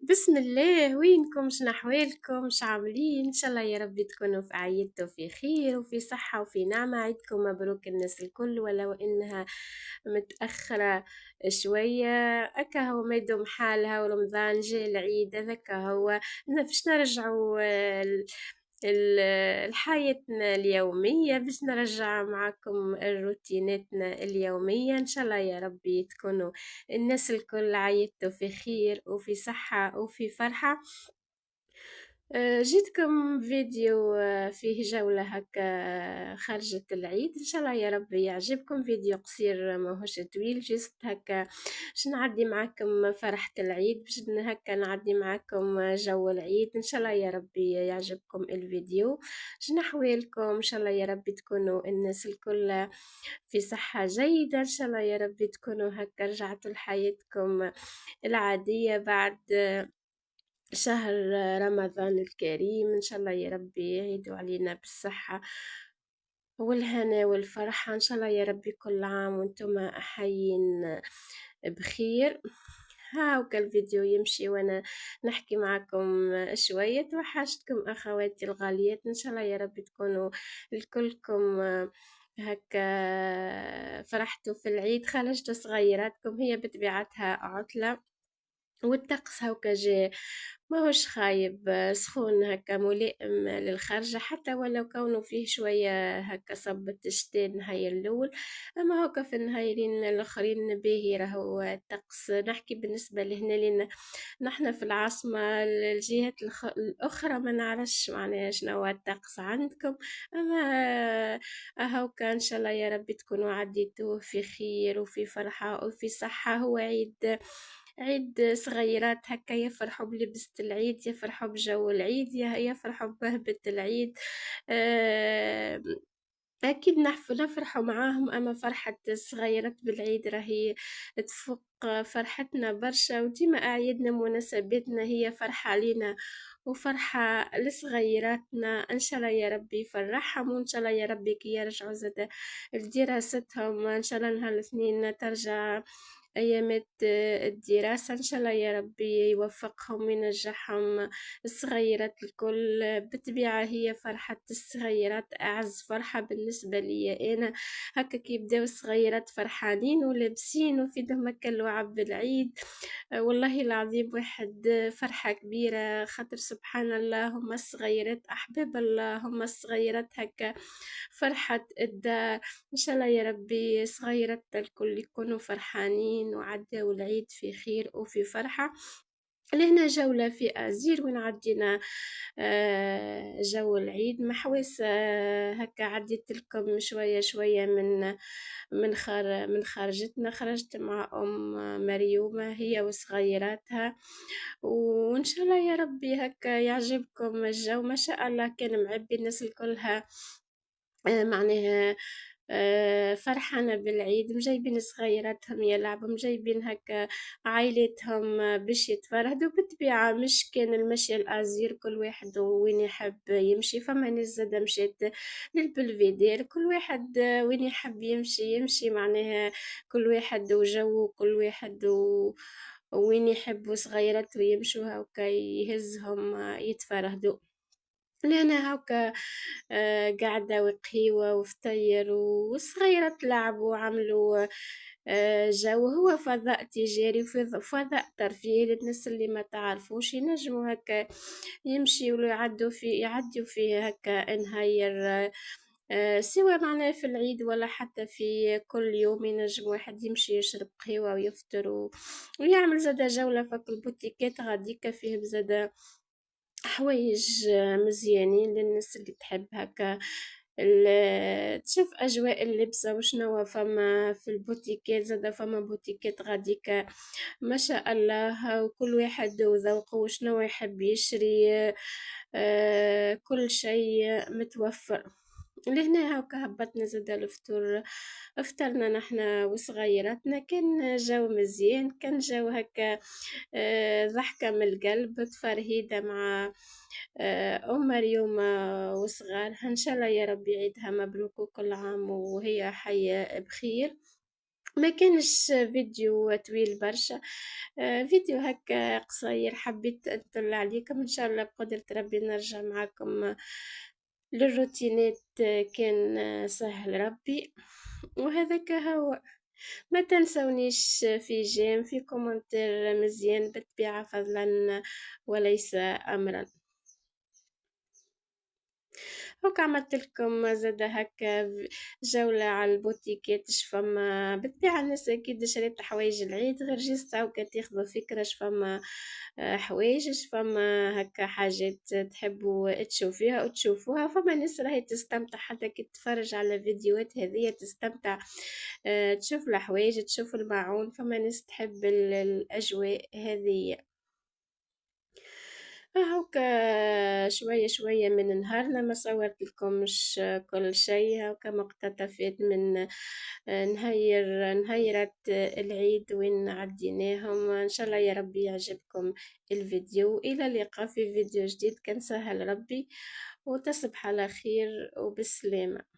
بسم الله، وينكم؟ شنو أحوالكم؟ عاملين؟ إن شاء الله يا رب تكونوا في عيلتوا في خير وفي صحة وفي نعمة. عيدكم مبروك الناس الكل، ولو إنها متأخرة شوية. أكا هو ما يدوم حالها، ورمضان جاي العيد هذاك هو. باش نرجعوا لحياتنا اليومية، باش نرجع معكم روتيناتنا اليومية. إن شاء الله يا ربي تكونوا الناس الكل عايشتوا في خير وفي صحة وفي فرحة. جيتكم فيديو فيه جولة هكا خرجة العيد. إن شاء الله يا رب يعجبكم. فيديو قصير ماهوش طويل، جست هكا باش نعدي معاكم فرحة العيد، باش هكا نعدي معاكم جو العيد. إن شاء الله يا ربي يعجبكم الفيديو. شنو أحوالكم؟ إن شاء الله يا رب تكونوا الناس الكل في صحة جيدة. إن شاء الله يا رب تكونوا هكا رجعتوا لحياتكم العادية بعد شهر رمضان الكريم. إن شاء الله يا ربي يعيدوا علينا بالصحة والهنا والفرحة. إن شاء الله يا ربي كل عام وانتم أحيين بخير. هاوكا الفيديو يمشي وانا نحكي معكم شوية. توحشتكم اخواتي الغاليات. ان شاء الله يا رب تكونوا الكلكم هكا فرحتوا في العيد، خرجتوا صغيراتكم. هي بطبيعتها عطلة، والطقس هاكا جا ماهوش خايب، سخون هكا ملائم للخرجة، حتى ولو كونه فيه شوية هكا صبت الشتاء النهاية الأول. أما هكا في النهايرين الآخرين باهي راهو الطقس. نحكي بالنسبة لهنا لنا نحنا في العاصمة. الجهات الأخرى ما نعرفش معناها شنو هو الطقس عندكم. أما هاكا إن شاء الله يا رب تكونوا عديتوه في خير وفي فرحة وفي صحة. هو عيد صغيرات هكا يفرحوا بلبسة العيد، يفرحوا بجو العيد، يفرحوا ببهبة العيد. آه، أكيد نفرحوا معاهم. أما فرحة الصغيرات بالعيد راهي تفوق فرحتنا برشا، وديما أعيادنا مناسباتنا هي فرحة علينا وفرحة لصغيراتنا. إن شاء الله يا ربي يفرحهم، وإن شاء الله يا ربي كي يرجعوا زاد لدراستهم. إن شاء الله نهار الاثنين ترجع أيامات الدراسة. إن شاء الله يا ربي يوفقهم وينجحهم الصغيرات الكل. بالطبيعة هي فرحة الصغيرات أعز فرحة بالنسبة لي أنا. هكا كي يبداو الصغيرات فرحانين ولابسين وفي دهم هكا اللعب بالعيد، والله العظيم واحد فرحة كبيرة. خاطر سبحان الله هما الصغيرات أحباب الله، هما الصغيرات هكا فرحة الدار. إن شاء الله يا ربي صغيرات الكل يكونوا فرحانين وعداو العيد في خير وفي فرحة. لهنا جولة في أزير وين عدينا جو العيد محوس. هكا عديت لكم شوية شوية من خارجتنا. خرجت مع أم مريومة هي وصغيراتها، وإن شاء الله يا ربي هكا يعجبكم الجو. ما شاء الله كان معبي الناس الكلها معناها فرحانة بالعيد، مجايبين صغيراتهم يلعبوا، مجايبين هكا عائلتهم باش يتفرهدوا. بالطبيعة مش كان المشي الأزير كل واحد وين يحب يمشي، فما ناس زادا مشيت للبلفيدير. كل واحد وين يحب يمشي معناها كل واحد وجو، كل واحد وين يحبوا صغيرات ويمشوا هكا يهزهم يتفرهدوا. لأنا هاكا قاعدة وقهيوة وفطير والصغيرات لعبوا وعملوا جو. هو فضاء تجاري فضاء ترفيهي للناس اللي ما تعرفوش ينجموا هكا يمشيوا يعدوا فيه هكا نهاير. سواء معناه في العيد ولا حتى في كل يوم ينجم واحد يمشي يشرب قهوة ويفطر ويعمل زادا جولة فك البوتيكات غاديكا فيه بزادا حوايج مزيانين للناس اللي تحب هكا تشوف أجواء اللبسة وشنو فما في البوتيكات. زادا فما بوتيكات غاديكا ما شاء الله، وكل واحد وذوقه وشنو يحب يشري. كل شيء متوفر. لهنا هاكا هبطنا زادا الفطور، فطرنا نحنا وصغيراتنا. كان جو مزيان، كان جو هكا ضحكة من القلب، تفرهيدة مع أم مريوم وصغارها. إن شاء الله يا رب يعيدها مبروك وكل عام وهي حية بخير. ما كانش فيديو طويل برشا، فيديو هكا قصير حبيت نطل عليكم، إن شاء الله بقدرة ربي نرجع معاكم للروتينات كان سهل ربي، وهذاك هو. ما تنسونيش في جيم في كومنتير مزيان بالطبيعة فضلا وليس أمرا. هاكا عملت لكم زادا هكا جولة على البوتيكات فما بالطبيعة الناس أكيد شريت حوايج العيد غير جيست هاكا تاخذوا فكرة فما حوايج فما هكا حاجات تحبوا تشوفيها وتشوفوها، فما ناس راهي تستمتع حتى كي تتفرج على الفيديوهات هذيا تستمتع، تشوف الحوايج تشوف الماعون، فما ناس تحب الأجواء هذيا. هاكا شوية شوية من نهارنا ما صورت لكمش كل شيء، هاكا مقتطفات من نهيرات العيد وين عديناهم، ان شاء الله يا ربي يعجبكم الفيديو. الى اللقاء في فيديو جديد، كان سهل ربي، وتصبح على خير وبالسلامة.